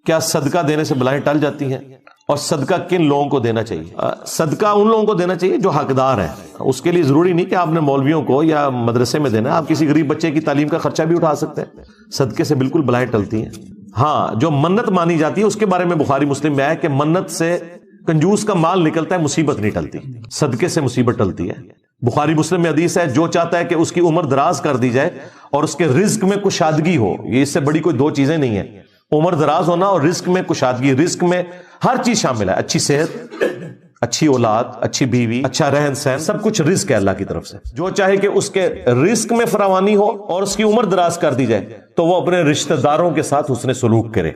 کیا صدقہ دینے سے بلائیں ٹل جاتی ہیں؟ اور صدقہ کن لوگوں کو دینا چاہیے؟ صدقہ ان لوگوں کو دینا چاہیے جو حقدار ہیں. اس کے لیے ضروری نہیں کہ آپ نے مولویوں کو یا مدرسے میں دینا ہے. آپ کسی غریب بچے کی تعلیم کا خرچہ بھی اٹھا سکتے ہیں. صدقے سے بالکل بلائیں ٹلتی ہیں. ہاں، جو منت مانی جاتی ہے اس کے بارے میں بخاری مسلم میں ہے کہ منت سے کنجوس کا مال نکلتا ہے، مصیبت نہیں ٹلتی. صدقے سے مصیبت ٹلتی ہے. بخاری مسلم میں حدیث ہے، جو چاہتا ہے کہ اس کی عمر دراز کر دی جائے اور اس کے رزق میں کشادگی ہو، یہ اس سے بڑی کوئی دو چیزیں نہیں ہیں. عمر دراز ہونا اور رزق میں کشادگی. رزق میں ہر چیز شامل ہے، اچھی صحت، اچھی اولاد، اچھی بیوی، اچھا رہن سہن، سب کچھ رزق ہے اللہ کی طرف سے. جو چاہے کہ اس کے رزق میں فراوانی ہو اور اس کی عمر دراز کر دی جائے تو وہ اپنے رشتہ داروں کے ساتھ حسن سلوک کرے.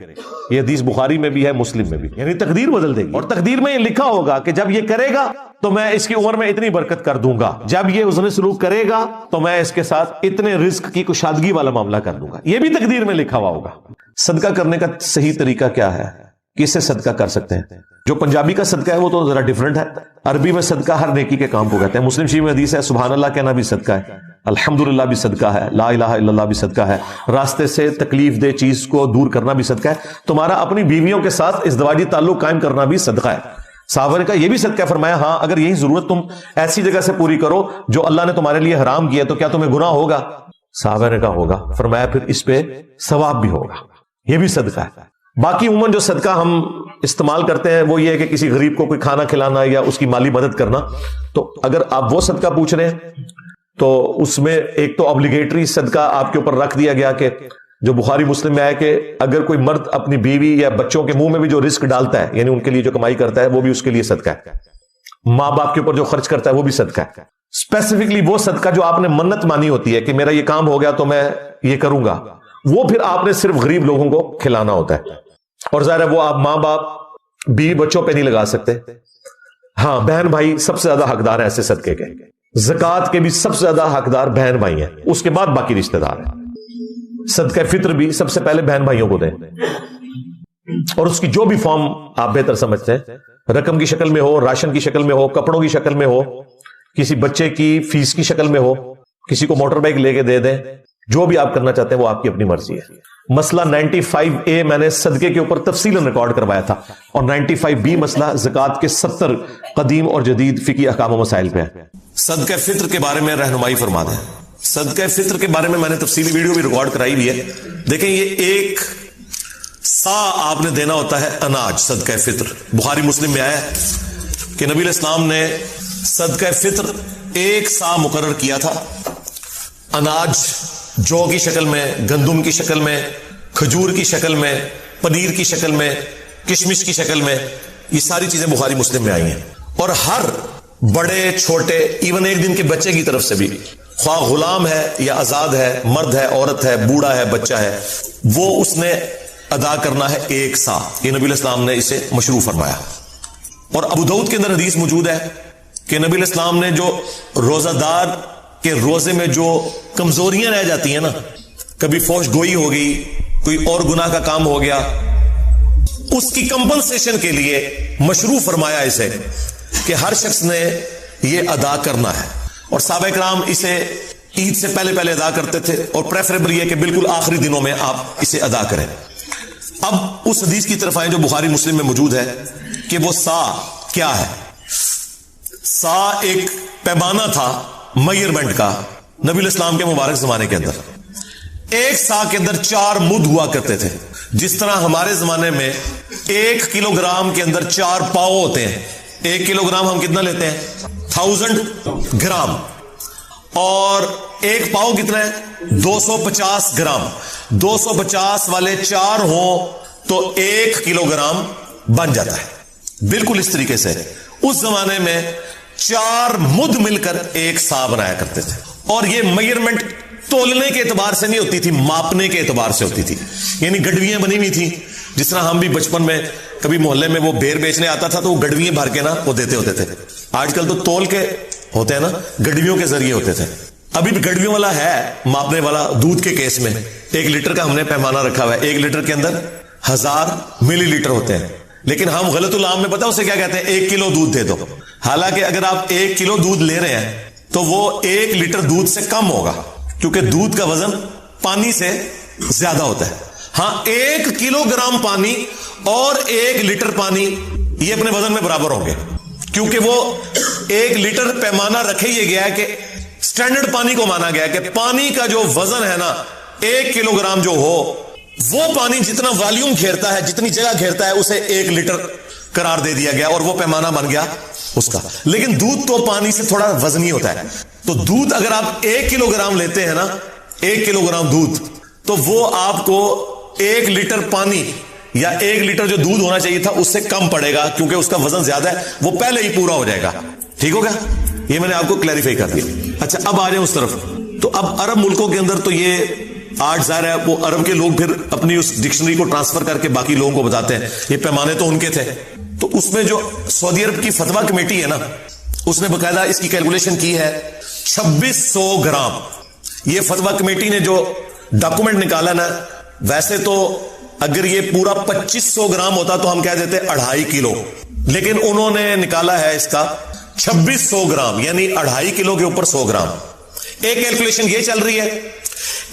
یہ حدیث بخاری میں بھی ہے، مسلم میں بھی. یعنی تقدیر بدل دے گی. اور تقدیر میں یہ لکھا ہوگا کہ جب یہ کرے گا تو میں اس کی عمر میں اتنی برکت کر دوں گا، جب یہ حسن سلوک کرے گا تو میں اس کے ساتھ اتنے رزق کی کشادگی والا معاملہ کر دوں گا. یہ بھی تقدیر میں لکھا ہوا ہوگا. صدقہ کرنے کا صحیح طریقہ کیا ہے؟ کس سے صدقہ کر سکتے ہیں؟ جو پنجابی کا صدقہ ہے وہ تو ذرا ڈیفرنٹ ہے. عربی میں صدقہ ہر نیکی کے کام کو کہتے ہیں. مسلم شریف میں حدیث ہے، سبحان اللہ کہنا بھی صدقہ ہے، الحمدللہ بھی صدقہ ہے، لا الہ الا اللہ بھی صدقہ ہے، راستے سے تکلیف دہ چیز کو دور کرنا بھی صدقہ ہے، تمہارا اپنی بیویوں کے ساتھ ازدواجی تعلق قائم کرنا بھی صدقہ ہے. صحابہ نے کہا یہ بھی صدقہ ہے. فرمایا ہاں، اگر یہی ضرورت تم ایسی جگہ سے پوری کرو جو اللہ نے تمہارے لیے حرام کیا تو کیا تمہیں گناہ ہوگا؟ صحابہ نے کہا ہوگا. فرمایا پھر اس پہ ثواب بھی ہوگا. یہ بھی صدقہ ہے. باقی عموماً جو صدقہ ہم استعمال کرتے ہیں وہ یہ ہے کہ کسی غریب کو کوئی کھانا کھلانا یا اس کی مالی مدد کرنا. تو اگر آپ وہ صدقہ پوچھ رہے ہیں تو اس میں ایک تو obligatory صدقہ آپ کے اوپر رکھ دیا گیا کہ جو بخاری مسلم میں ہے کہ اگر کوئی مرد اپنی بیوی یا بچوں کے منہ میں بھی جو رزق ڈالتا ہے، یعنی ان کے لیے جو کمائی کرتا ہے، وہ بھی اس کے لیے صدقہ ہے. ماں باپ کے اوپر جو خرچ کرتا ہے وہ بھی صدقہ ہے. اسپیسیفکلی وہ صدقہ جو آپ نے منت مانی ہوتی ہے کہ میرا یہ کام ہو گیا تو میں یہ کروں گا، وہ پھر آپ نے صرف غریب لوگوں کو کھلانا ہوتا ہے. اور ظاہر ہے وہ آپ ماں باپ بیوی بچوں پہ نہیں لگا سکتے. ہاں، بہن بھائی سب سے زیادہ حقدار ہیں ایسے صدقے کے. زکوٰۃ کے بھی سب سے زیادہ حقدار بہن بھائی ہیں، اس کے بعد باقی رشتہ دار ہیں. صدقہ فطر بھی سب سے پہلے بہن بھائیوں کو دیں، اور اس کی جو بھی فارم آپ بہتر سمجھتے ہیں، رقم کی شکل میں ہو، راشن کی شکل میں ہو، کپڑوں کی شکل میں ہو، کسی بچے کی فیس کی شکل میں ہو، کسی کو موٹر بائک لے کے دے دیں. جو بھی آپ کرنا چاہتے ہیں وہ آپ کی اپنی مرضی ہے. مسئلہ 95A میں نے صدقے کے اوپر تفصیل ریکارڈ کروایا تھا، اور 95B مسئلہ زکوٰۃ کے 70 قدیم اور جدید فقہی احکام و مسائل پہ ہے. صدقہ فطر کے بارے میں رہنمائی فرما دیں. صدقہ فطر کے بارے میں نے تفصیلی ویڈیو بھی ریکارڈ کرائی ہوئی ہے. دیکھیں، یہ ایک سا آپ نے دینا ہوتا ہے اناج. صدقہ فطر بخاری مسلم میں آیا ہے کہ نبی علیہ السلام نے صدقہ فطر ایک سا مقرر کیا تھا. اناج جو کی شکل میں، گندم کی شکل میں، کھجور کی شکل میں، پنیر کی شکل میں، کشمش کی شکل میں، یہ ساری چیزیں بخاری مسلم میں آئی ہیں. اور ہر بڑے چھوٹے، ایون ایک دن کے بچے کی طرف سے بھی، خواہ غلام ہے یا آزاد ہے، مرد ہے، عورت ہے، بوڑھا ہے، بچہ ہے، وہ اس نے ادا کرنا ہے ایک سا. یہ نبی علیہ السلام نے اسے مشروع فرمایا. اور ابو داؤد کے اندر حدیث موجود ہے کہ نبی علیہ السلام نے جو روزہ دار کہ روزے میں جو کمزوریاں رہ جاتی ہیں نا، کبھی فوش گوئی ہو گئی، کوئی اور گناہ کا کام ہو گیا، اس کی کمپنسیشن کے لیے مشروع فرمایا اسے کہ ہر شخص نے یہ ادا کرنا ہے. اور صحابہ کرام اسے عید سے پہلے پہلے ادا کرتے تھے، اور پریفریبل یہ کہ بالکل آخری دنوں میں آپ اسے ادا کریں. اب اس حدیث کی طرف آئیں جو بخاری مسلم میں موجود ہے کہ وہ سا کیا ہے. سا ایک پیمانہ تھا میئرمنٹ کا نبی علیہ السلام کے مبارک زمانے کے اندر. ایک سا کے اندر 4 مد ہوا کرتے تھے. جس طرح ہمارے زمانے میں 1 کلو گرام کے اندر 4 پاؤ ہوتے ہیں. 1 کلو گرام ہم کتنا لیتے ہیں؟ 1000 گرام. اور 1 پاؤ کتنا ہے؟ 250 گرام. 250 والے 4 ہوں تو 1 کلو گرام بن جاتا ہے. بالکل اس طریقے سے اس زمانے میں 4 مد مل کر ایک سا بنایا کرتے تھے. اور یہ میئرمنٹ تولنے کے اعتبار سے نہیں ہوتی تھی، ماپنے کے اعتبار سے ہوتی تھی. یعنی گڈویاں بنی ہوئی تھی. جس طرح ہم بھی بچپن میں کبھی محلے میں وہ بیر بیچنے آتا تھا تو وہ گڈویاں بھر کے نا وہ دیتے ہوتے تھے. آج کل تو تول کے ہوتے ہیں نا، گڈویوں کے ذریعے ہوتے تھے. ابھی بھی گڈویوں والا ہے ماپنے والا. دودھ کے کیس میں 1 لیٹر کا ہم نے پیمانہ رکھا ہوا ہے. 1 لیٹر کے اندر 1000 ملی لیٹر ہوتے ہیں. لیکن ہم غلط العام میں پتا اسے کیا کہتے ہیں؟ 1 کلو دودھ دے دو. حالانکہ اگر آپ 1 کلو دودھ لے رہے ہیں تو وہ 1 لیٹر دودھ سے کم ہوگا، کیونکہ دودھ کا وزن پانی سے زیادہ ہوتا ہے. ہاں 1 کلو گرام پانی اور 1 لیٹر پانی یہ اپنے وزن میں برابر ہوں گے، کیونکہ وہ 1 لیٹر پیمانہ رکھے یہ گیا ہے کہ سٹینڈرڈ پانی کو مانا گیا کہ پانی کا جو وزن ہے نا 1 کلو گرام جو ہو، وہ پانی جتنا والیوم گھیرتا ہے، جتنی جگہ گھیرتا ہے، اسے 1 لیٹر قرار دے دیا گیا اور وہ پیمانہ بن گیا اس کا. لیکن دودھ تو پانی سے تھوڑا وزنی ہوتا ہے، تو دودھ اگر آپ 1 کلو گرام لیتے ہیں نا، 1 کلو گرام دودھ، تو وہ آپ کو 1 لیٹر پانی یا 1 لیٹر جو دودھ ہونا چاہیے تھا اس سے کم پڑے گا، کیونکہ اس کا وزن زیادہ ہے، وہ پہلے ہی پورا ہو جائے گا. ٹھیک ہو گیا؟ یہ میں نے آپ کو کلیریفائی کر دیا. اچھا اب آ جائیں اس طرف. تو اب عرب ملکوں کے اندر تو یہ آرٹ ظاہر ہے، وہ عرب کے لوگ پھر اپنی اس ڈکشنری کو ٹرانسفر کر کے باقی لوگوں کو بتاتے ہیں. یہ پیمانے تو ان کے تھے. تو اس میں جو سعودی عرب کی فتویٰ کمیٹی ہے نا، اس نے باقاعدہ اس کی کیلکولیشن کی ہے 2600 گرام. یہ فتویٰ کمیٹی نے جو ڈاکومنٹ نکالا نا، ویسے تو اگر یہ پورا 2500 گرام ہوتا تو ہم کہہ دیتے 2.5 کلو، لیکن انہوں نے نکالا ہے اس کا 2600 گرام، یعنی 2.5 کلو کے اوپر 100 گرام. ایک کیلکولیشن یہ چل رہی ہے.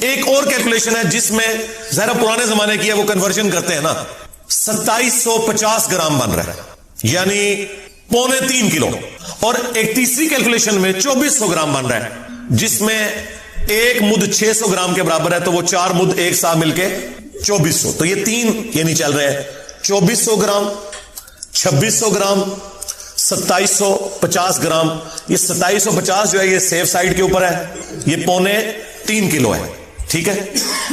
ایک اور کیلکولیشن ہے جس میں ذرا پرانے زمانے کی ہے، وہ کنورژن کرتے ہیں نا، 2750 گرام بن رہا ہے، یعنی 2.25 کلو. اور ایک تیسری کیلکولیشن میں 2400 گرام بن رہا ہے، جس میں 1 مد 600 گرام کے برابر ہے، تو وہ 4 مد ایک ساتھ مل کے 2400. تو یہ 3 یعنی چل رہے ہیں 2400 گرام، 2600 گرام، 2750 گرام. یہ 2750 جو ہے یہ سیف سائڈ کے اوپر ہے، یہ 2.25 کلو ہے. ٹھیک ہے،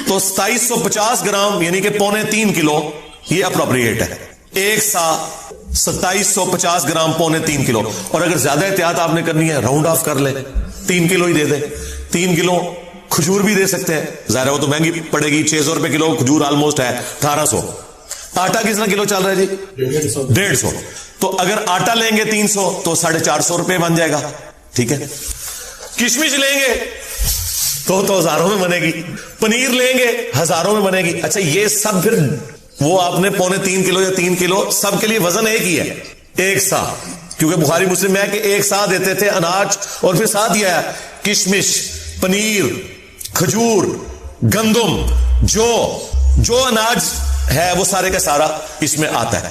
تو 2750 گرام یعنی کہ 2.25 کلو یہ اپروپریٹ ہے. ایک سا 2750 گرام 2.25 کلو. اور اگر زیادہ احتیاط آپ نے کرنی ہے، راؤنڈ آف کر لیں، 3 کلو ہی دے دیں. 3 کلو کھجور بھی دے سکتے ہیں، ظاہر ہے وہ تو مہنگی پڑے گی، 600 روپے کلو کھجور آلموسٹ ہے 1800. آٹا کتنا کلو چل رہا ہے جی؟ 150. تو اگر آٹا لیں گے 300 تو 450 روپے بن جائے گا. ٹھیک ہے. کشمش لیں گے تو ہزاروں میں بنے گی، پنیر لیں گے ہزاروں میں بنے گی. اچھا یہ سب پھر وہ آپ نے 2.25 کلو یا 3 کلو سب کے لیے وزن ایک ہی ہے، ایک سا، کیونکہ بخاری مسلم میں ہے کہ ایک سا دیتے تھے اناج، اور پھر ساتھ یہ ہے کشمش، پنیر، کھجور، گندم، جو اناج ہے وہ سارے کا سارا اس میں آتا ہے.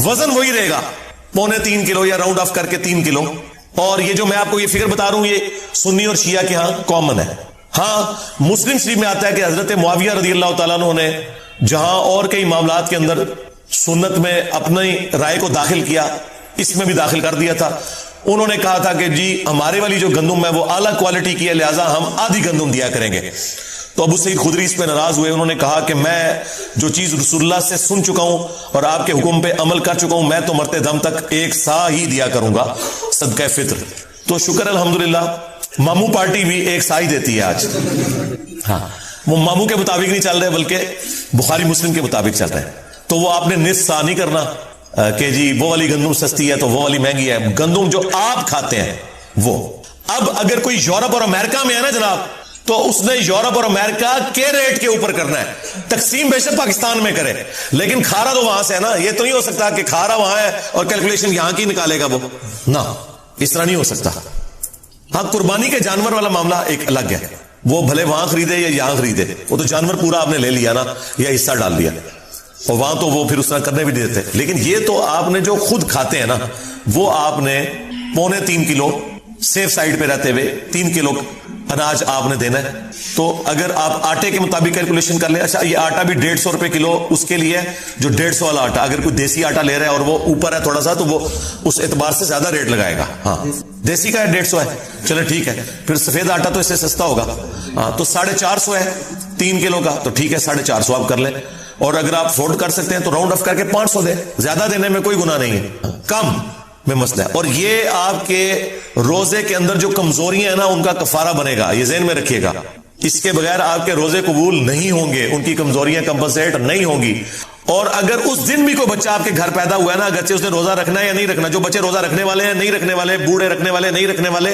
وزن وہی رہے گا 2.25 کلو یا راؤنڈ آف کر کے 3 کلو. اور یہ جو میں آپ کو یہ فگر بتا رہا ہوں یہ سنی اور شیعہ کے ہاں کامن ہے. ہاں مسلم شریف میں آتا ہے کہ حضرت معاویہ رضی اللہ تعالیٰ عنہ نے جہاں اور کئی معاملات کے اندر سنت میں اپنی رائے کو داخل کیا، اس میں بھی داخل کر دیا تھا. انہوں نے کہا تھا کہ جی ہمارے والی جو گندم ہے وہ اعلیٰ کوالٹی کی ہے، لہٰذا ہم آدھی گندم دیا کریں گے. تو ابو سعید خدری اس پہ ناراض ہوئے. انہوں نے کہا کہ میں جو چیز رسول اللہ سے سن چکا ہوں اور آپ کے حکم پہ عمل کر چکا ہوں، میں تو مرتے دم تک ایک سا ہی دیا کروں گا صدقہ فطر. تو شکر الحمدللہ مامو پارٹی بھی ایک سا ہی دیتی ہے آج. ہاں وہ مامو کے مطابق نہیں چل رہے بلکہ بخاری مسلم کے مطابق چل رہے ہیں. تو وہ آپ نے نصف سا نہیں کرنا کہ جی وہ والی گندم سستی ہے تو وہ والی مہنگی ہے. گندم جو آپ کھاتے ہیں وہ. اب اگر کوئی یورپ اور امریکہ میں ہے نا جناب، تو اس نے یورپ اور امریکہ کے ریٹ کے اوپر کرنا ہے. تقسیم بے شک پاکستان میں کرے، لیکن کھارا تو وہاں سے ہے نا. یہ تو نہیں ہو سکتا کہ کھارا وہاں ہے اور کیلکولیشن یہاں کی نکالے گا وہ، نہ اس طرح نہیں ہو سکتا. ہاں قربانی کے جانور والا معاملہ ایک الگ ہے، وہ بھلے وہاں خریدے یا یہاں خریدے، وہ تو جانور پورا آپ نے لے لیا نا یا حصہ ڈال دیا، اور وہاں تو وہ پھر اس طرح کرنے بھی دیتے. لیکن یہ تو آپ نے جو خود کھاتے ہیں نا، وہ آپ نے 2.25 کلو سیف سائڈ پہ رہتے ہوئے 3 کلو اناج آپ نے دینا ہے. تو اگر آپ آٹے کے مطابق کیلکولیشن کر لیں، اچھا یہ آٹا بھی 150 روپے کلو اس کے لیے جو 150 والا آٹا، اگر کوئی دیسی آٹا لے رہا ہے اور وہ اوپر ہے تھوڑا سا تو وہ اس اعتبار سے زیادہ ریٹ لگائے گا. ہاں دیسی کا ہے 150 ہے، چلے ٹھیک ہے. پھر سفید آٹا تو اس سے سستا ہوگا، ہاں تو 450 ہے 3 کلو کا، تو ٹھیک ہے 450 آپ کر لیں. اور اگر آپ افورڈ کر سکتے ہیں تو راؤنڈ آف کر کے 500 دیں، زیادہ دینے میں کوئی گناہ نہیں ہے، کم میں مسئلہ ہے. اور یہ آپ کے روزے کے اندر جو کمزوریاں ہیں نا ان کا کفارہ بنے گا، یہ ذہن میں رکھیے گا. اس کے بغیر آپ کے روزے قبول نہیں ہوں گے، ان کی کمزوریاں کمپنسیٹ نہیں ہوں گی. اور اگر اس دن بھی کوئی بچہ آپ کے گھر پیدا ہوا ہے نا، اگرچہ اس نے روزہ رکھنا ہے یا نہیں رکھنا، جو بچے روزہ رکھنے والے ہیں نہیں رکھنے والے، بوڑھے رکھنے والے نہیں رکھنے والے،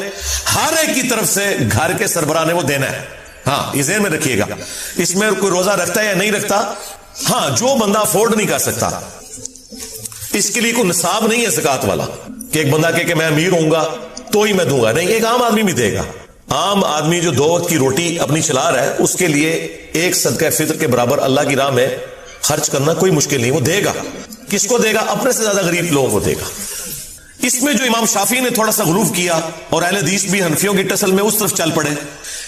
ہر ایک کی طرف سے گھر کے سربراہ نے وہ دینا ہے. ہاں یہ ذہن میں رکھیے گا. اس میں کوئی روزہ رکھتا ہے یا نہیں رکھتا، ہاں جو بندہ افورڈ نہیں کر سکتا اس کے لیے کوئی نصاب نہیں ہے زکات والا کہ ایک بندہ کہ میں امیر ہوں گا تو ہی میں دوں گا. نہیں، ایک عام آدمی بھی دے گا. عام آدمی جو 2 وقت کی روٹی اپنی چلا رہا ہے اس کے لیے ایک صدقہ فطر کے برابر اللہ کی راہ میں خرچ کرنا کوئی مشکل نہیں، وہ دے گا. کس کو دے گا؟ اپنے سے زیادہ غریب لوگوں کو دے گا. اس میں جو امام شافعی نے تھوڑا سا غلو کیا اور اہل حدیث بھی حنفیوں کی ٹسل میں اس طرف چل پڑے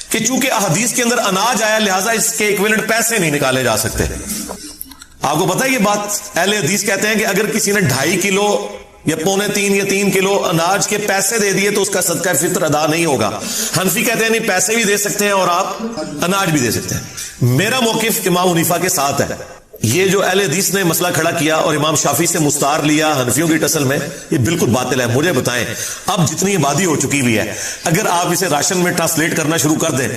کہ چونکہ احادیث کے اندر اناج آیا لہٰذا اس کے ایکویلنٹ پیسے نہیں نکالے جا سکتے. آپ کو پتا ہے یہ بات؟ اہل حدیث کہتے ہیں کہ اگر کسی نے 2.5 کلو یا 2.25 یا 3 کلو اناج کے پیسے دے دیے تو اس کا صدقہ فطر ادا نہیں ہوگا. حنفی کہتے ہیں نہیں، پیسے بھی دے سکتے ہیں اور آپ اناج بھی دے سکتے ہیں. میرا موقف امام حنیفہ کے ساتھ ہے. یہ جو اہل حدیث نے مسئلہ کھڑا کیا اور امام شافعی سے مستعار لیا حنفیوں کی ٹسل میں، یہ بالکل باطل ہے. مجھے بتائیں، اب جتنی آبادی ہو چکی ہوئی ہے، اگر آپ اسے راشن میں ٹرانسلیٹ کرنا شروع کر دیں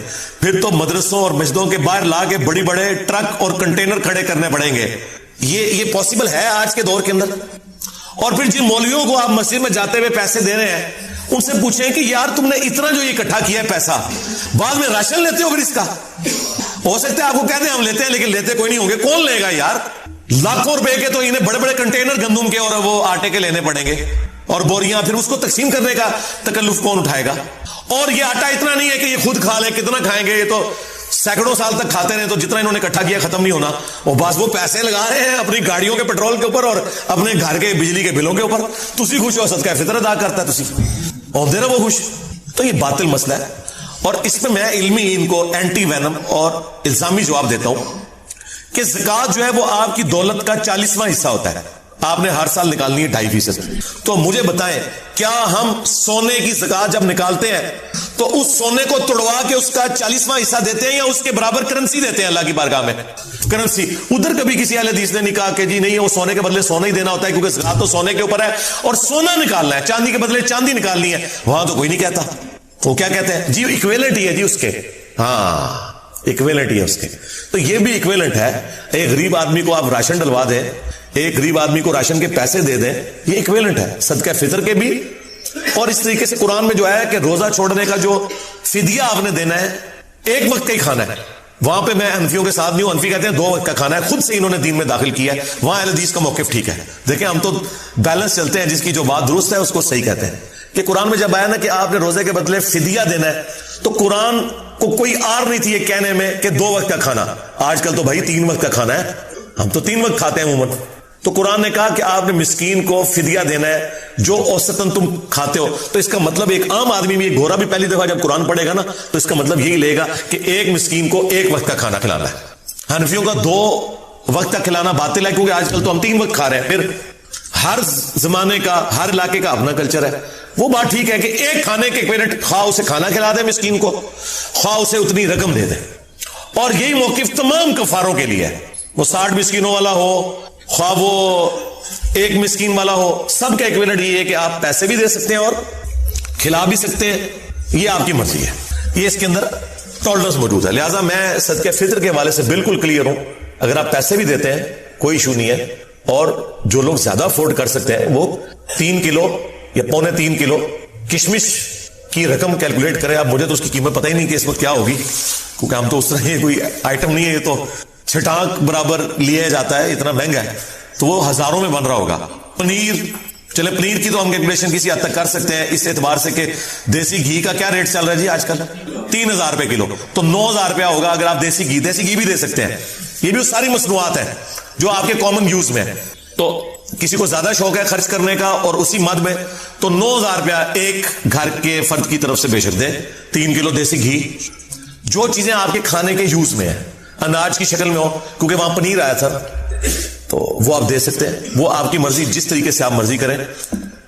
پھر تو مدرسوں اور مسجدوں کے باہر لا کے بڑی بڑے ٹرک اور کنٹینر کھڑے کرنے پڑیں گے. یہ پاسبل ہے آج کے دور کے اندر؟ اور پھر جن مولویوں کو آپ مسجد میں جاتے ہوئے پیسے دے رہے ہیں ان سے پوچھیں کہ یار تم نے اتنا جو یہ اکٹھا کیا ہے پیسہ، بعد میں راشن لیتے ہو پھر اس کا؟ ہو سکتا ہے آپ کو کہتے ہیں ہم لیتے ہیں لیکن لیتے کوئی نہیں ہوں گے. کون لے گا یار؟ لاکھوں روپے کے تو انہیں بڑے بڑے کنٹینر گندم کے اور وہ آٹے کے لینے پڑیں گے اور بوریاں، پھر اس کو تقسیم کرنے کا تکلف کون اٹھائے گا؟ اور یہ آٹا اتنا نہیں ہے کہ یہ خود کھا لے، کتنا کھائیں گے؟ یہ تو سینکڑوں سال تک کھاتے رہے تو جتنا انہوں نے اکٹھا کیا ختم نہیں ہونا. اور بس وہ پیسے لگا رہے ہیں اپنی گاڑیوں کے پیٹرول کے اوپر اور اپنے گھر کے بجلی کے بلوں کے اوپر. تسی خوش ہو، صدقہ فطر ادا کرتا ہے، تسی اور دے رہا وہ خوش. تو یہ باطل مسئلہ ہے اور اس میں میں علمی ان کو اینٹی وینم اور الزامی جواب دیتا ہوں کہ زکوٰۃ جو ہے وہ آپ کی دولت کا 40واں حصہ ہوتا ہے. آپ نے ہر سال نکالنی ہے 2.5%. تو مجھے بتائیں، کیا ہم سونے کی زکوٰۃ جب نکالتے ہیں تو اس سونے کو توڑوا کے اس کا 40واں حصہ دیتے ہیں یا اس کے برابر کرنسی دیتے ہیں اللہ کی بارگاہ میں؟ کرنسی. ادھر کبھی کسی اہل حدیث نے نہیں کہا کہ جی نہیں، وہ سونے کے بدلے سونا ہی دینا ہوتا ہے کیونکہ زکوٰۃ تو سونے کے اوپر ہے اور سونا نکالنا ہے، چاندی کے بدلے چاندی نکالنی ہے. وہاں تو کوئی نہیں کہتا. وہ کیا کہتے ہیں؟ جی ایکویلنٹ ہی ہے جی اس کے. ہاں ایکویلنٹ ہی ہے اس کے. تو یہ بھی ایکویلنٹ ہے. ایک غریب آدمی کو آپ راشن ڈلوا دیں، ایک غریب آدمی کو راشن کے پیسے دے دیں، یہ ایکویلنٹ ہے صدقہ فطر کے بھی. اور اس طریقے سے قرآن میں جو ہے کہ روزہ چھوڑنے کا جو فدیہ آپ نے دینا ہے، ایک وقت کا ہی کھانا ہے. وہاں پہ میں حنفیوں کے ساتھ نہیں ہوں. حنفی کہتے ہیں 2 وقت کا کھانا ہے، خود سے انہوں نے دین میں داخل کیا ہے. وہاں اہل حدیث کا موقف ٹھیک ہے. دیکھیں ہم تو بیلنس چلتے ہیں، جس کی جو بات درست ہے اس کو صحیح کہتے ہیں. کہ قرآن میں جب آیا نا کہ آپ نے روزے کے بدلے فدیہ دینا ہے تو قرآن کو کوئی آر نہیں تھی یہ کہنے میں کہ 2 وقت کا کھانا. آج کل تو بھائی 3 وقت کا کھانا ہے، ہم تو 3 وقت کھاتے ہیں عموماً. تو قرآن نے کہا کہ آپ نے مسکین کو فدیہ دینا ہے جو اوسطاً تم کھاتے ہو. تو اس کا مطلب ایک عام آدمی بھی، ایک گورا بھی پہلی دفعہ جب قرآن پڑھے گا نا تو اس کا مطلب یہی لے گا کہ ایک مسکین کو 1 وقت کا کھانا کھلانا ہے. حنفیوں کا 2 وقت کا کھلانا باطل ہے کیونکہ آج کل تو ہم 3 وقت کھا رہے ہیں. پھر ہر زمانے کا، ہر علاقے کا اپنا کلچر ہے. وہ بات ٹھیک ہے کہ ایک کھانے کے ایکویلنٹ، خواہ اسے کھانا کھلا دے مسکین کو، خواہ اسے اتنی رقم دے دے. اور یہی موقف تمام کفاروں کے لیے ہے. وہ 60 مسکینوں والا ہو، خواہ وہ 1 مسکین والا ہو، سب کا ایکویلنٹ یہ ہے کہ آپ پیسے بھی دے سکتے ہیں اور کھلا بھی سکتے ہیں. یہ آپ کی مرضی ہے. یہ اس کے اندر ٹالرنس موجود ہے. لہٰذا میں صدقہ فطر کے حوالے سے بالکل کلیئر ہوں. اگر آپ پیسے بھی دیتے ہیں کوئی ایشو نہیں ہے. اور جو لوگ زیادہ افورڈ کر سکتے ہیں وہ 3 کلو یا 3.25 کلو کشمش کی رقم کیلکولیٹ کرے. اب مجھے تو اس کی قیمت پتہ ہی نہیں کہ اس وقت کیا ہوگی کیونکہ ہم تو اس طرح یہ کوئی آئٹم نہیں ہے، یہ تو چھٹانک برابر لیا جاتا ہے، اتنا مہنگا ہے. تو وہ ہزاروں میں بن رہا ہوگا. پنیر، چلے پنیر کی تو ہم کیلکولیشن کسی حد تک کر سکتے ہیں اس اعتبار سے کہ دیسی گھی کا کیا ریٹ چل رہا ہے جی آج کل؟ 3000 روپے کلو. تو 9000 روپیہ ہوگا اگر آپ دیسی گھی بھی دے سکتے ہیں. یہ بھی ساری مصنوعات ہیں جو آپ کے کامن یوز میں ہے. تو کسی کو زیادہ شوق ہے خرچ کرنے کا اور اسی مد میں تو 9000 روپیہ ایک گھر کے فرد کی طرف سے بے شک دیں. 3 کلو دیسی گھی، جو چیزیں آپ کے کھانے کے یوز میں ہیں، اناج کی شکل میں ہو، کیونکہ وہاں پنیر آیا تھا تو وہ آپ دے سکتے ہیں. وہ آپ کی مرضی، جس طریقے سے آپ مرضی کریں.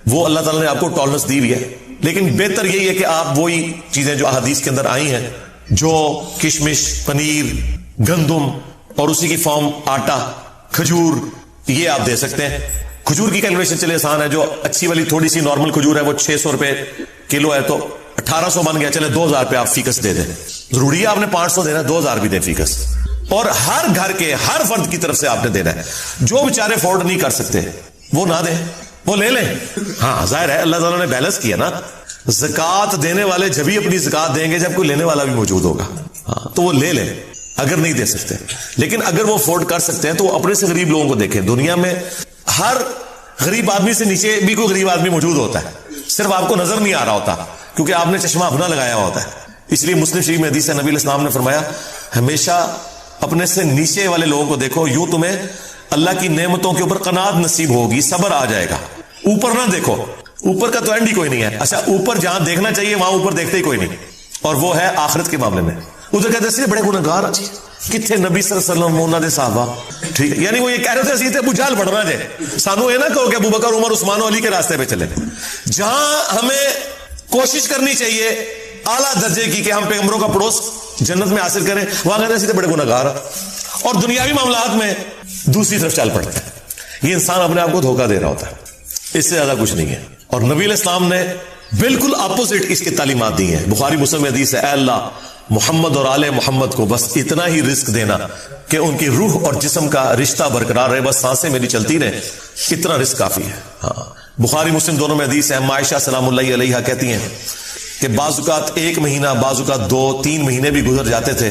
وہ اللہ تعالیٰ نے آپ کو ٹالرنس دی ہوئی ہے. لیکن بہتر یہی ہے کہ آپ وہی چیزیں جو احادیث کے اندر آئی ہیں، جو کشمش، پنیر، گندم اور اسی کی فارم آٹا، کھجور، یہ آپ دے سکتے ہیں. کھجور کی کیلکولیشن چلے آسان ہے. جو اچھی والی تھوڑی سی نارمل کھجور ہے وہ 600 روپے کلو ہے، تو 1800 بن گیا. چلے 2000 روپے آپ فیکس دے دیں. ضروری ہے آپ نے 500 دینا، 2000 بھی دیں فیکس. اور ہر گھر کے ہر فرد کی طرف سے آپ نے دینا ہے. جو بیچارے افورڈ نہیں کر سکتے وہ نہ دیں، وہ لے لیں. ہاں ظاہر ہے اللہ تعالیٰ نے بیلنس کیا نا. زکوٰۃ دینے والے جبھی اپنی زکوٰۃ دیں گے جب کوئی لینے والا بھی موجود ہوگا. ہاں تو وہ لے لیں اگر نہیں دے سکتے. لیکن اگر وہ افورڈ کر سکتے ہیں تو وہ اپنے سے غریب لوگوں کو دیکھیں. دنیا میں ہر غریب آدمی سے نیچے بھی کوئی غریب آدمی موجود ہوتا ہے، صرف آپ کو نظر نہیں آ رہا ہوتا کیونکہ آپ نے چشمہ اپنا لگایا ہوتا ہے. اس لیے مسلم شریف میں حدیث ہے، نبی علیہ السلام نے فرمایا ہمیشہ اپنے سے نیچے والے لوگوں کو دیکھو، یوں تمہیں اللہ کی نعمتوں کے اوپر قناعت نصیب ہوگی، صبر آ جائے گا. اوپر نہ دیکھو، اوپر کا تو اینڈ ہی کوئی نہیں ہے. اچھا اوپر جہاں دیکھنا چاہیے وہاں اوپر دیکھتے ہی کوئی نہیں، اور وہ ہے آخرت کے معاملے میں. ادھر کہتے ہیں بڑے گنہگار کتنے نبی صلی اللہ علیہ وسلم انہوں نے صحابہ، ٹھیک ہے، یعنی وہ یہ کہہ رہے تھے اسی تے ابو جہل بڑھنا جائے، سانو یہ نہ کہو کہ ابو بکر عمر عثمان و علی کے راستے پہ چلے. جہاں ہمیں کوشش کرنی چاہیے اعلیٰ درجے کی کہ ہم پیغمبروں کا پڑوس جنت میں حاصل کریں، وہاں کہتے ہیں اسی تے بڑے گنہگار، اور دنیاوی معاملات میں دوسری طرف چل پڑتے ہیں. یہ انسان اپنے آپ کو دھوکہ دے رہا ہوتا ہے، اس سے زیادہ کچھ نہیں ہے. اور نبی علیہ السلام نے بالکل اپوزٹ اس کی تعلیمات دی ہیں. بخاری مسلم میں حدیث ہے، اے اللہ محمد اور آل محمد کو بس اتنا ہی رزق دینا کہ ان کی روح اور جسم کا رشتہ برقرار رہے، بس سانسیں میری چلتی رہے، اتنا رزق کافی ہے. ہاں بخاری مسلم دونوں میں حدیث ہے. عائشہ سلام اللہ علیہا کہتی ہیں کہ بعض اوقات 1 مہینہ، بعض اوقات 2-3 مہینے بھی گزر جاتے تھے،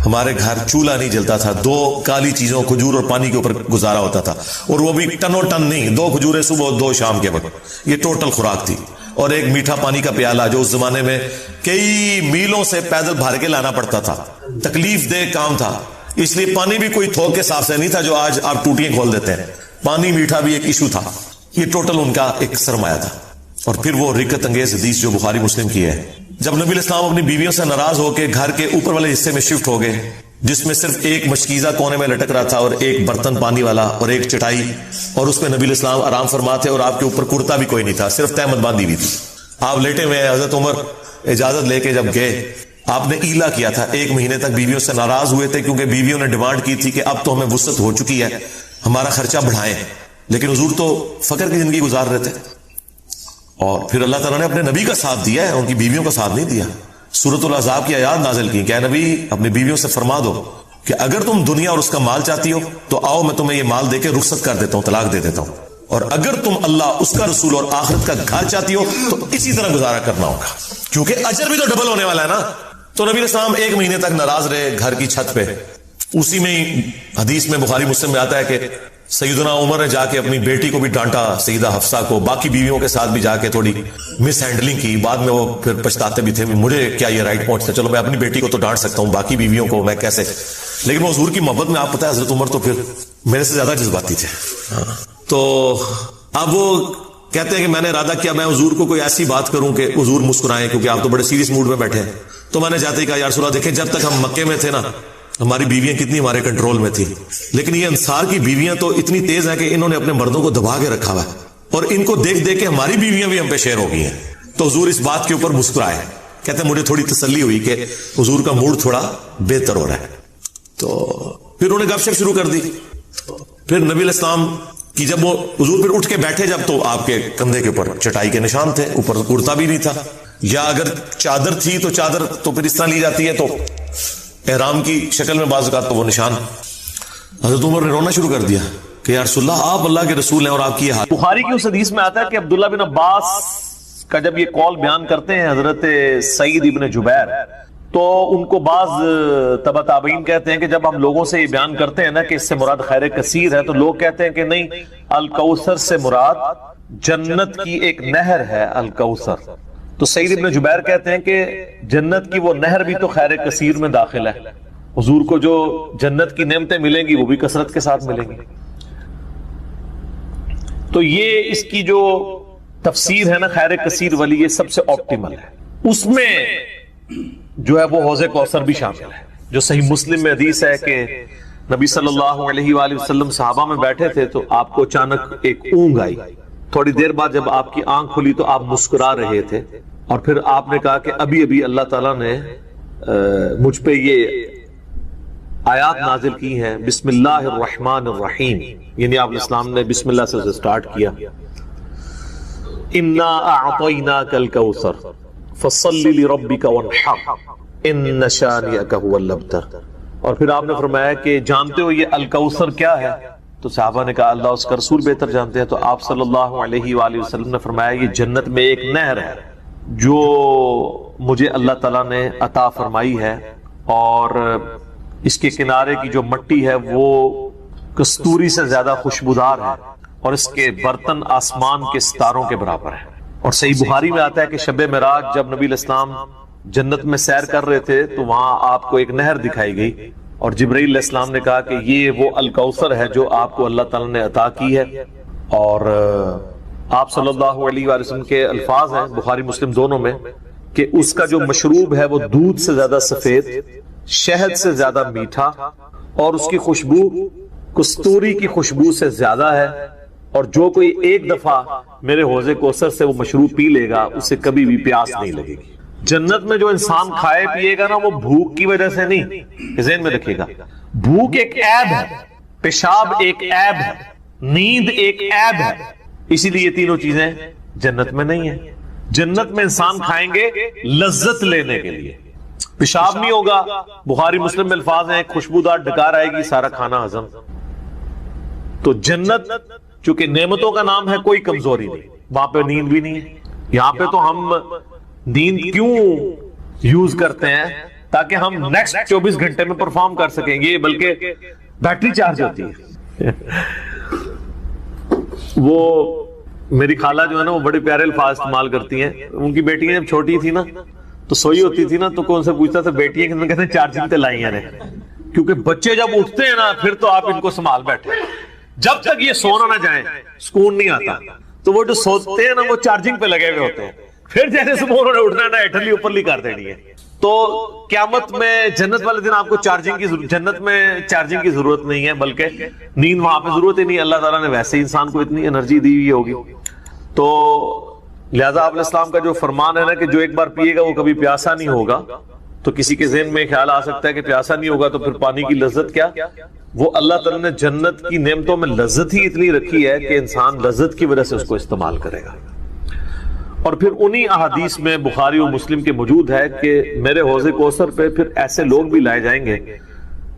ہمارے گھر چولہا نہیں جلتا تھا، 2 کالی چیزوں کھجور اور پانی کے اوپر گزارا ہوتا تھا، اور وہ بھی ٹنوں ٹن نہیں، 2 کھجوریں صبح 2 شام کے وقت، یہ ٹوٹل خوراک تھی. اور ایک میٹھا پانی کا پیالہ جو اس زمانے میں کئی میلوں سے پیدل بھر کے لانا پڑتا تھا، تکلیف دہ کام تھا، اس لیے پانی بھی کوئی تھوک کے صاف سے نہیں تھا جو آج آپ ٹوٹیاں کھول دیتے ہیں. پانی میٹھا بھی ایک ایشو تھا. یہ ٹوٹل ان کا ایک سرمایہ تھا. اور پھر وہ رکت انگیز حدیث جو بخاری مسلم کی ہے، جب نبی علیہ السلام اپنی بیویوں سے ناراض ہو کے گھر کے اوپر والے حصے میں شفٹ ہو گئے، جس میں صرف ایک مشکیزہ کونے میں لٹک رہا تھا اور ایک برتن پانی والا اور ایک چٹائی، اور اس میں نبی علیہ السلام آرام فرما تھے، اور آپ کے اوپر کرتا بھی کوئی نہیں تھا، صرف تہمت باندھی ہوئی تھی. آپ لیٹے ہوئے. حضرت عمر اجازت لے کے جب گئے، آپ نے ایلا کیا تھا، 1 مہینے تک بیویوں سے ناراض ہوئے تھے کیونکہ بیویوں نے ڈیمانڈ کی تھی کہ اب تو ہمیں وسعت ہو چکی ہے، ہمارا خرچہ بڑھائیں. لیکن حضور تو فقر کی زندگی گزار رہے تھے. اور پھر اللہ تعالیٰ نے اپنے نبی کا ساتھ دیا ہے، ان کی بیویوں کا ساتھ نہیں دیا. سورۃ الاحزاب کی آیات نازل کی کہ اے نبی اپنی بیویوں سے فرما دو کہ اگر تم دنیا اور اس کا مال چاہتی ہو تو آؤ میں تمہیں یہ مال دے کے رخصت کر دیتا ہوں، طلاق دے دیتا ہوں، اور اگر تم اللہ، اس کا رسول اور آخرت کا گھر چاہتی ہو تو اسی طرح گزارا کرنا ہوگا، کیونکہ اجر بھی تو ڈبل ہونے والا ہے نا. تو نبی علیہ السلام 1 مہینے تک ناراض رہے گھر کی چھت پہ. اسی میں ہی حدیث میں بخاری مسلم میں آتا ہے کہ سیدنا عمر نے جا کے اپنی بیٹی کو بھی ڈانٹا، سیدہ حفصہ کو، باقی بیویوں کے ساتھ بھی جا کے تھوڑی مس ہینڈلنگ کی. بعد میں وہ پھر پچھتاتے بھی تھے، مجھے کیا یہ رائٹ پہنچتا، چلو میں اپنی بیٹی کو تو ڈانٹ سکتا ہوں، باقی بیویوں کو میں کیسے. لیکن وہ حضور کی محبت میں آپ پتہ ہے حضرت عمر تو پھر میرے سے زیادہ جذباتی تھے. تو اب وہ کہتے ہیں کہ میں نے ارادہ کیا میں حضور کو کوئی ایسی بات کروں کہ حضور مسکرائیں، کیونکہ آپ تو بڑے سیریس موڈ میں بیٹھے ہیں. تو میں نے جاتے ہی کہا یا رسول اللہ دیکھیں جب تک ہم مکے میں تھے نا ہماری بیویاں کتنی ہمارے کنٹرول میں تھی، لیکن یہ انصار کی بیویاں تو اتنی تیز ہیں کہ انہوں نے اپنے مردوں کو دبا کے رکھا ہوا ہے، اور ان کو دیکھ دیکھ کے ہماری بیویاں بھی ہم پہ شیر ہو گئی ہیں. تو حضور اس بات کے اوپر مسکرائے. کہتے ہیں مجھے تھوڑی تسلی ہوئی کہ حضور کا موڈ تھوڑا بہتر ہو رہا ہے. تو پھر انہوں نے گپ شپ شروع کر دی. پھر نبی علیہ السلام کی جب وہ حضور پھر اٹھ کے بیٹھے جب، تو آپ کے کندھے کے اوپر چٹائی کے نشان تھے، اوپر کرتا بھی نہیں تھا، یا اگر چادر تھی تو چادر تو پھر اس طرح لی جاتی ہے تو احرام کی شکل میں بعض اوقات تو وہ نشان. حضرت عمر نے رونا شروع کر دیا کہ یا رسول اللہ آپ اللہ کے رسول ہیں اور آپ کی یہ حال. بخاری کی اس حدیث میں آتا ہے کہ عبداللہ بن عباس کا جب یہ قول بیان کرتے ہیں حضرت سعید ابن جبیر، تو ان کو بعض تبع تابعین کہتے ہیں کہ جب ہم لوگوں سے یہ بیان کرتے ہیں نا کہ اس سے مراد خیر کثیر ہے، تو لوگ کہتے ہیں کہ نہیں، الکوثر سے مراد جنت کی ایک نہر ہے الکوثر. تو سعید ابن جبیر کہتے ہیں کہ جنت کی وہ نہر بھی تو خیر کثیر میں داخل ہے، حضور کو جو جنت کی نعمتیں ملیں گی وہ بھی کثرت کے ساتھ ملیں گی. تو یہ اس کی جو تفسیر ہے نا خیر کثیر والی، یہ سب سے آپٹیمل ہے. اس میں جو ہے وہ حوض کوثر بھی شامل ہے، جو صحیح مسلم میں حدیث ہے کہ نبی صلی اللہ علیہ وآلہ وسلم صحابہ میں بیٹھے تھے تو آپ کو اچانک ایک اونگ آئی. تھوڑی دیر بعد جب آپ کی آنکھ کھلی تو آپ مسکرا رہے تھے، اور پھر آپ نے کہا کہ ابھی ابھی اللہ تعالیٰ نے مجھ پہ یہ آیات نازل کی ہیں، بسم اللہ الرحمن الرحیم، یعنی آپ الاسلام نے بسم اللہ سے سٹارٹ کیا، انا اعطیناک الکوثر فصل لربک وانحر ان شانئک هو الابتر. اور پھر آپ نے فرمایا کہ جانتے ہو یہ الکوثر کیا ہے؟ تو صحابہ نے کہا اللہ اس کا رسول بہتر جانتے ہیں. تو آپ صلی اللہ علیہ وآلہ وسلم نے فرمایا یہ جنت میں ایک نہر ہے جو مجھے اللہ تعالیٰ نے عطا فرمائی ہے، اور اس کے کنارے کی جو مٹی ہے وہ کستوری سے زیادہ خوشبودار ہے، اور اس کے برتن آسمان کے ستاروں کے برابر ہیں. اور صحیح بخاری میں آتا ہے کہ شب معراج جب نبی علیہ السلام جنت میں سیر کر رہے تھے تو وہاں آپ کو ایک نہر دکھائی گئی، اور جبرائیل علیہ السلام نے کہا کہ یہ وہ الکوثر ہے جو آپ کو اللہ تعالیٰ نے عطا کی ہے. اور آپ صلی اللہ علیہ وآلہ وسلم کے الفاظ ہیں بخاری مسلم دونوں میں کہ اس کا جو مشروب ہے وہ دودھ سے زیادہ سفید، شہد سے زیادہ میٹھا، اور اس کی خوشبو کستوری کی خوشبو سے زیادہ ہے، اور جو کوئی ایک دفعہ میرے حوض کوثر سے وہ مشروب پی لے گا اسے کبھی بھی پیاس نہیں لگے گی. جنت میں جو انسان کھائے پیے گا نا وہ بھوک کی وجہ سے نہیں، ذہن میں رکھیے گا. بھوک ایک عیب ہے، پیشاب ایک عیب ہے، نیند ایک عیب ہے، اسی لیے یہ تینوں چیزیں جنت میں نہیں ہیں. جنت میں انسان کھائیں گے لذت لینے کے لیے. پیشاب نہیں ہوگا، بخاری مسلم میں الفاظ ہیں خوشبودار ڈکار آئے گی، سارا کھانا ہضم. تو جنت چونکہ نعمتوں کا نام ہے، کوئی کمزوری نہیں، وہاں پہ نیند بھی نہیں ہے. یہاں پہ تو ہم نیند کیوں یوز کرتے ہیں؟ تاکہ ہم نیکسٹ 24 گھنٹے میں پرفارم کر سکیں گے، بلکہ بیٹری چارج ہوتی ہے. وہ میری خالہ جو ہے نا وہ بڑے پیارے الفاظ استعمال کرتی ہیں. ان کی بیٹیاں جب چھوٹی تھی نا تو سوئی ہوتی تھی نا تو کون سے پوچھتا تھا بیٹی ہے، کہتے ہیں چارجنگ تے لائی ہیں نے. کیونکہ بچے جب اٹھتے ہیں نا پھر تو آپ ان کو سنبھال بیٹھے، جب تک یہ سونا نہ جائیں سکون نہیں آتا. تو وہ جو سوتے ہیں نا وہ چارجنگ پہ لگے ہوئے ہوتے ہیں، پھر جیسے صبح انہوں نے اٹھنا ہے نا ایٹھلی اوپرلی کر دینی ہے. تو قیامت میں جنت والے دن آپ کو جنت میں چارجنگ کی ضرورت نہیں ہے، بلکہ نیند وہاں پہ ضرورت ہی نہیں. اللہ تعالیٰ نے ویسے ہی انسان کو اتنی انرجی دی ہوئی ہوگی. تو لہذا آپ علیہ السلام کا جو فرمان ہے نا کہ جو ایک بار پیے گا وہ کبھی پیاسا نہیں ہوگا. تو کسی کے ذہن میں خیال آ سکتا ہے کہ پیاسا نہیں ہوگا تو پھر پانی کی لذت کیا؟ وہ اللہ تعالیٰ نے جنت کی نعمتوں میں لذت ہی اتنی رکھی ہے کہ انسان لذت کی وجہ سے اس کو استعمال کرے گا. اور پھر انہی احادیث میں بخاری و مسلم کے موجود ہے کہ میرے حوض کوثر پہ پھر ایسے لوگ بھی لائے جائیں گے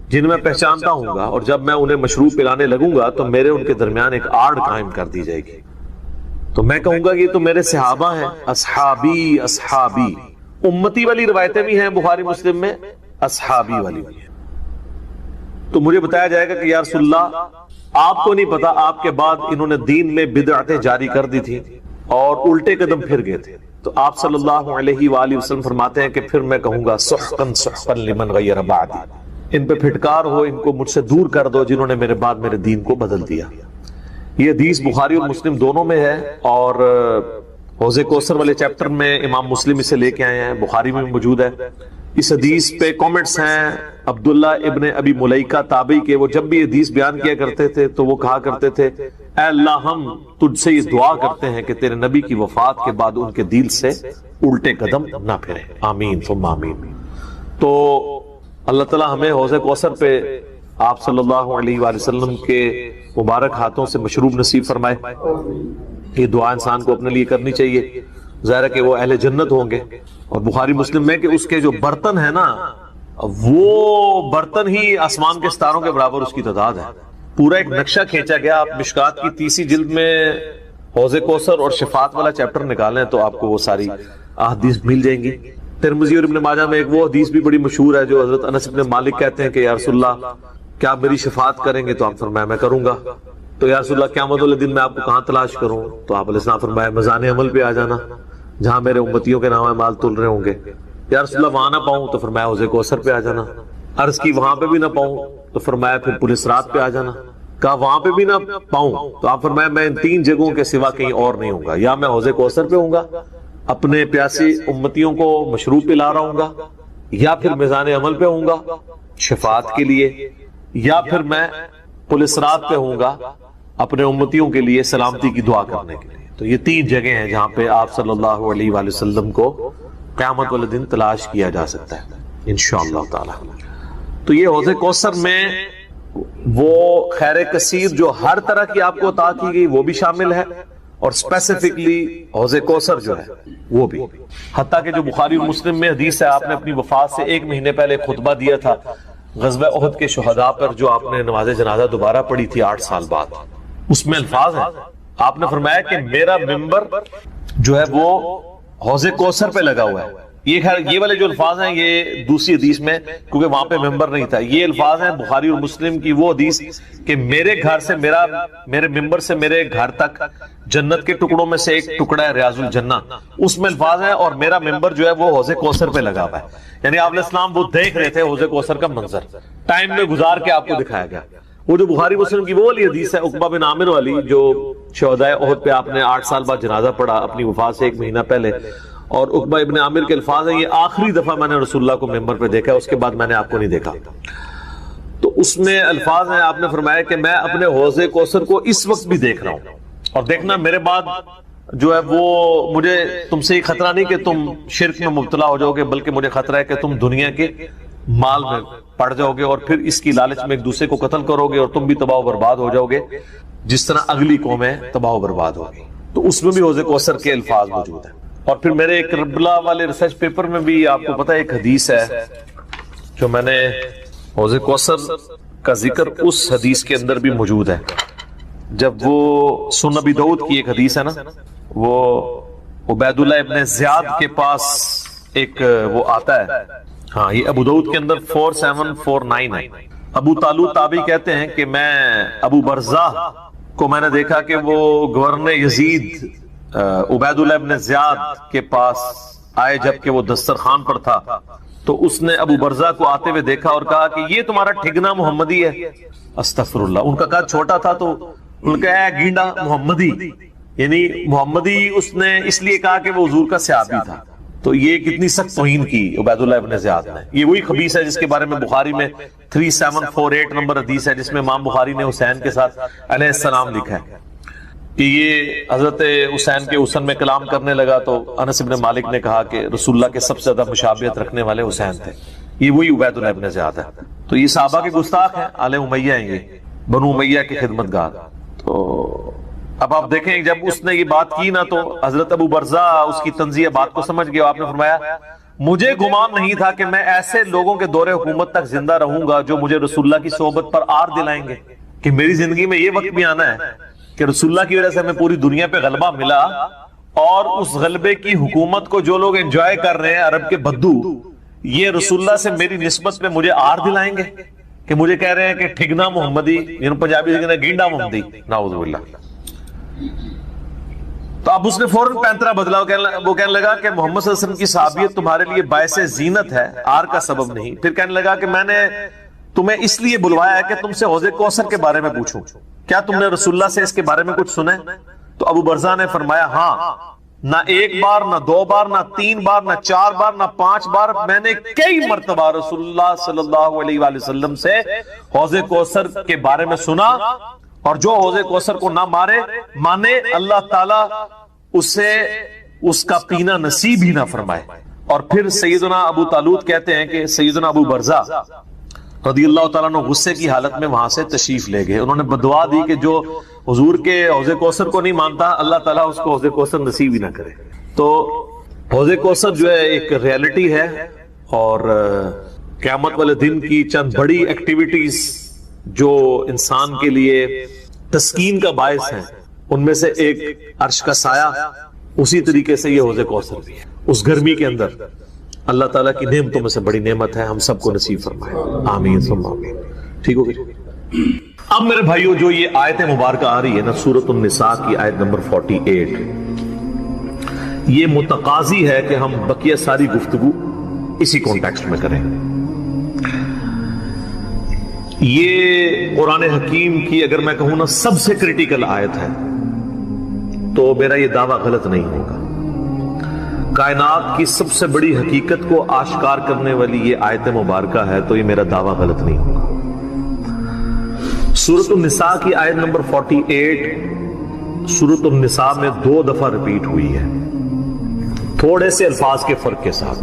جن میں پہچانتا ہوں گا، اور جب میں انہیں مشروب پلانے لگوں گا تو میرے ان کے درمیان ایک آڑ قائم کر دی جائے گی. تو میں کہوں گا کہ یہ تو میرے صحابہ ہیں، اصحابی اصحابی. امتی والی روایتیں بھی ہیں بخاری مسلم میں، اصحابی والی بھی ہیں. تو مجھے بتایا جائے گا کہ یا رسول اللہ آپ کو نہیں پتا آپ کے بعد انہوں نے دین میں بدعتیں جاری کر دی تھی اور الٹے قدم پھر گئے تھے. تو آپ صلی اللہ علیہ وآلہ وسلم فرماتے ہیں کہ پھر میں کہوں گا سحقا سحقا لمن غیر بعدی، ان پہ پھٹکار ہو، ان کو مجھ سے دور کر دو جنہوں نے میرے بعد میرے دین کو بدل دیا. یہ حدیث بخاری اور مسلم دونوں میں ہے، اور حوض کوثر والے چیپٹر میں امام مسلم اسے لے کے آئے ہیں، بخاری میں موجود ہے. اس حدیث پہ کامنٹس ہیں عبداللہ ابن ابی ملیکہ تابعی کے. وہ جب بھی حدیث بیان کیا کرتے تھے تو وہ کہا کرتے تھے اے اللہ ہم تجھ سے یہ دعا کرتے ہیں کہ تیرے نبی کی وفات کے بعد ان کے دل سے الٹے قدم نہ پھریں، آمین ثم آمین. تو اللہ تعالیٰ ہمیں حوض کوثر پہ آپ صلی اللہ علیہ وآلہ وسلم کے مبارک ہاتھوں سے مشروب نصیب فرمائے. یہ دعا انسان کو اپنے لیے کرنی چاہیے. ظاہر ہے کہ وہ اہل جنت ہوں گے. اور بخاری مسلم میں کہ اس کے جو برتن ہے نا وہ برتن ہی آسمان کے ستاروں کے برابر اس کی تعداد ہے. پورا ایک نقشہ کھینچا گیا. آپ مشکات کی 30 جلد میں حوض کوثر اور شفاعت والا چیپٹر نکالیں تو آپ کو وہ ساری احادیث مل جائیں گی. ترمذی اور ابن ماجہ میں ایک وہ حدیث بھی بڑی مشہور ہے جو حضرت انس بن مالک کہتے ہیں کہ یا رسول اللہ کیا آپ میری شفاعت کریں گے؟ تو آپ فرمایا میں کروں گا. تو یا رسول اللہ قیامت والے دن میں آپ کو کہاں تلاش کروں؟ تو آپ علیہ السلام فرمایا میزان عمل پہ آ جانا جہاں میرے امتیوں کے نام مال تل رہے ہوں گے. یا رسول اللہ وہاں نہ پاؤں تو فرمایا حوض کوثر پہ آ جانا. عرض کی وہاں پہ بھی نہ پاؤں تو فرمایا پھر پولیس رات پہ آ جانا. کہا وہاں پہ بھی نہ پاؤں تو آپ فرمایا میں ان 3 جگہوں کے سوا کہیں اور نہیں ہوں گا. یا میں حوض کوثر پہ ہوں گا اپنے پیاسی امتیوں کو مشروب پلا رہا ہوں گا، یا پھر میزان عمل پہ ہوں گا شفاعت کے لیے، یا پھر میں پولیس رات پہ ہوں گا اپنے امتیوں کے لیے سلامتی کی دعا کرنے کے لیے. تو یہ 3 جگہیں ہیں جہاں پہ آپ صلی اللہ علیہ وآلہ وسلم کو قیامت والے دن تلاش کیا جا سکتا ہے انشاءاللہ تعالی. تو یہ حوض کوثر میں وہ خیر کثیر جو ہر طرح کی آپ کو عطا کی گئی وہ بھی شامل ہے، اور اسپیسیفکلی حوض کوثر جو ہے وہ بھی. حتیٰ کہ جو بخاری اور مسلم میں حدیث ہے آپ نے اپنی وفات سے 1 مہینے پہلے خطبہ دیا تھا غزوہ احد کے شہداء پر جو آپ نے نماز جنازہ دوبارہ پڑھی تھی 8 سال بعد. اس میں الفاظ ہیں آپ نے فرمایا کہ میرا منبر جو ہے وہ حوض کوثر پہ لگا ہوا ہے. یہ والے جو الفاظ ہیں یہ دوسری حدیث میں، کیونکہ وہاں پہ ممبر نہیں تھا، یہ الفاظ ہیں بخاری اور مسلم کی وہ حدیث کہ میرے گھر سے میرے ممبر سے میرے گھر تک جنت کے ٹکڑوں میں سے ایک ٹکڑا ہے ریاض الجنہ، اس میں الفاظ ہیں اور میرا ممبر جو ہے وہ حوض کوثر پہ لگا ہوا ہے. یعنی آپ علیہ السلام وہ دیکھ رہے تھے حوض کوثر کا منظر، ٹائم میں گزار کے آپ کو دکھایا گیا. وہ جو بخاری مسلم کی وہ والی حدیث ہے عقبہ بن عامر والی، جو شہدائے احد پہ آپ نے 8 سال بعد جنازہ پڑھا اپنی وفات سے 1 مہینہ پہلے، اور عقبہ ابن عامر کے الفاظ ہیں یہ آخری دفعہ میں نے رسول اللہ کو ممبر پہ دیکھا، اس کے بعد میں نے آپ کو نہیں دیکھا. تو اس میں الفاظ ہیں، آپ نے فرمایا کہ میں اپنے حوض کوثر کو اس وقت بھی دیکھ رہا ہوں، اور دیکھنا میرے بعد جو ہے وہ مجھے تم سے یہ خطرہ نہیں کہ تم شرک میں مبتلا ہو جاؤ گے، بلکہ مجھے خطرہ ہے کہ تم دنیا کے مال میں پڑ جاؤ گے اور پھر اس کی لالچ میں ایک دوسرے کو قتل کرو گے اور تم بھی تباہ و برباد ہو جاؤ گے جس طرح اگلی قومیں تباہ و برباد ہوگی. تو اس میں بھی حوض کوثر کے الفاظ موجود ہیں. اور پھر میرے ایک کربلا والے ریسرچ پیپر میں بھی آپ کو پتہ ہے ایک حدیث ہے جو میں نے حوض کوثر کا ذکر اس حدیث کے اندر بھی موجود ہے. جب وہ سنن ابی داؤد کی ایک حدیث ہے نا، وہ عبید اللہ ابن زیاد کے پاس ایک وہ آتا ہے، ہاں یہ ابو داؤد کے اندر 4749 ہے. ابو طالوت تابعی کہتے ہیں کہ میں ابو برزہ کو میں نے دیکھا کہ وہ گورنر یزید عبید اللہ ابن زیاد کے پاس آئے جبکہ وہ دسترخوان پر تھا، تو اس نے ابو برزہ کو آتے ہوئے دیکھا اور کہا کہ یہ تمہارا ٹھگنا محمدی ہے. استغفر اللہ. ان کا قد چھوٹا تھا تو ان کا ہے گینڈا محمدی، یعنی محمدی اس نے اس لیے کہا کہ وہ حضور کا صحابی تھا. تو یہ کتنی سخت توہین کی عبید اللہ ابن زیاد نے. یہ وہی خبیث ہے جس کے بارے میں بخاری میں 3748 نمبر حدیث ہے، جس میں امام بخاری نے حسین کے ساتھ علیہ السلام لکھا ہے کہ یہ حضرت حسین کے حسن میں کلام کرنے لگا تو انس بن مالک نے کہا کہ رسول اللہ کے سب سے زیادہ مشابہت رکھنے والے حسین تھے. یہ وہی عبید اللہ ابن زیاد ہے. تو یہ صحابہ کے گستاخ ہیں، آل امیہ ہیں، یہ بنو امیہ کے خدمتگار. تو اب آپ دیکھیں جب اس نے یہ بات کی نا تو حضرت ابو برزہ اس کی تنزیہ بات کو سمجھ گیا. آپ نے فرمایا مجھے گمان نہیں تھا کہ میں ایسے لوگوں کے دور حکومت تک زندہ رہوں گا جو مجھے رسول اللہ کی صحبت پر آر دلائیں گے، کہ میری زندگی میں یہ وقت بھی آنا ہے کہ رسول اللہ کی وجہ سے ہمیں پوری دنیا پہ غلبہ ملا، اور اس غلبے کی حکومت کو جو لوگ انجوائے کر رہے ہیں عرب کے بدو، یہ رسول اللہ سے میری نسبت پہ مجھے آر دلائیں گے کہ مجھے کہہ رہے ہیں کہ ٹھگنا محمدی، یعنی پنجابی سے کہتے ہیں گینڈا محمدی. نعوذ باللہ. تو اب اس نے فوراً پینترا بدلا، وہ کہنے لگا کہ محمد صلی اللہ علیہ وسلم کی صحابیت تمہارے لیے باعث زینت ہے، آر کا سبب نہیں. پھر کہنے لگا کہ میں نے تمہیں اس لیے بلوایا ہے کہ تم سے حوض کوثر کے بارے میں پوچھوں، کیا تم نے رسول اللہ سے اس کے بارے میں کچھ سنا ہے؟ تو ابو برزہ نے فرمایا ہاں، نہ 1 بار، نہ 2 بار، نہ 3 بار، نہ 4 بار، نہ 5 بار، میں نے کئی مرتبہ رسول اللہ صلی اللہ علیہ وآلہ وسلم سے حوض کوثر کے بارے میں سنا، اور جو حوض کوثر کو نہ مانے اللہ تعالیٰ اسے اس کا پینا نصیب ہی نہ فرمائے. اور پھر سیدنا ابو طالوت کہتے ہیں کہ سیدنا ابو برزہ رضی اللہ تعالیٰ عنہ غصے کی حالت میں وہاں سے تشریف لے گئے. انہوں نے بدعا دی کہ جو حضور کے حوض کوثر کو نہیں مانتا اللہ تعالیٰ اس کو حوض کوثر نصیب ہی نہ کرے. تو حوض کوثر جو ہے ایک ریالٹی ہے، اور قیامت والے دن کی چند بڑی ایکٹیویٹیز جو انسان کے لیے تسکین کا باعث ہیں، ان میں سے ایک عرش کا سایہ، اسی طریقے سے یہ حوض کوثر بھی ہے. اس گرمی کے اندر اللہ تعالیٰ کی نعمتوں میں سے بڑی نعمت ہے، ہم سب کو نصیب فرمائے. آمین ثم آمین. ٹھیک ہو گئی. اب میرے بھائیو جو یہ آیت مبارکہ آ رہی ہے نا سورۃ النساء کی آیت نمبر 48، یہ متقاضی ہے کہ ہم بقیہ ساری گفتگو اسی کانٹیکسٹ میں کریں. یہ قرآن حکیم کی اگر میں کہوں نا سب سے کریٹیکل آیت ہے، تو میرا یہ دعویٰ غلط نہیں ہوگا. کائنات کی سب سے بڑی حقیقت کو آشکار کرنے والی یہ آیت مبارکہ ہے، تو یہ میرا دعویٰ غلط نہیں ہوگا. سورۃ النساء کی آیت نمبر 48 سورۃ النساء میں 2 دفعہ ریپیٹ ہوئی ہے، تھوڑے سے الفاظ کے فرق کے ساتھ.